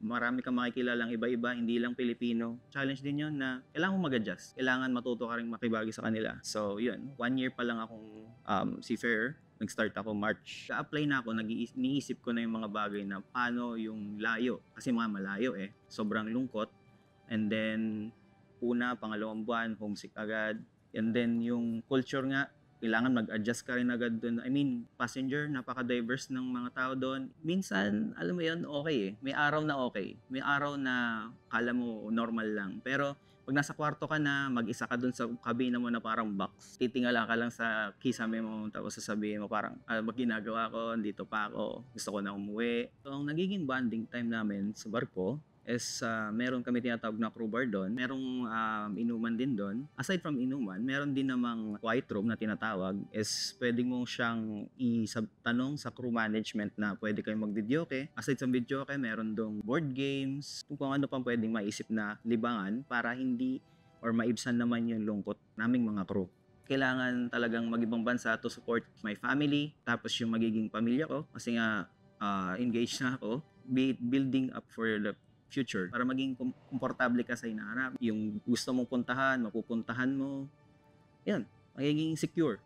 marami kang makikilalang iba-iba, hindi lang Pilipino. Challenge din yun na kailangan mo mag-adjust. Kailangan matuto ka rin makibagi sa kanila. So, yun. 1 year pa lang akong seafarer. Nag-start ako March. Ka-apply na ako, iniisip ko na yung mga bagay na paano yung layo. Kasi mga malayo eh. Sobrang lungkot. And then, pangalawang buwan, homesick agad. And then, yung culture nga, kailangan mag-adjust ka rin agad doon. I mean, passenger, napaka-diverse ng mga tao doon. Minsan, alam mo yun, okay eh. May araw na okay. May araw na kala mo normal lang. Pero pag nasa kwarto ka na, mag-isa ka doon sa kabina mo na parang box, titingala ka lang sa kisame mo, tapos sasabihin mo parang, mag ginagawa ko, dito pa ako, gusto ko na umuwi. So, ang nagiging bonding time namin sa barko, is meron kami tinatawag na crew bar doon. Merong inuman din doon. Aside from inuman, meron din namang quiet room na tinatawag is pwede mo siyang tanong sa crew management na pwede kayong magvidyoke. Aside sa videoke, meron dong board games, kung ano pang pwedeng maisip na libangan para hindi or maibsan naman yung lungkot naming mga crew. Kailangan talagang mag-ibang bansa to support my family, tapos yung magiging pamilya ko kasi nga engaged na ako, building up for the future para maging komportable ka sa hinaharap. Yung gusto mong puntahan, mapupuntahan mo. Yan, magiging secure.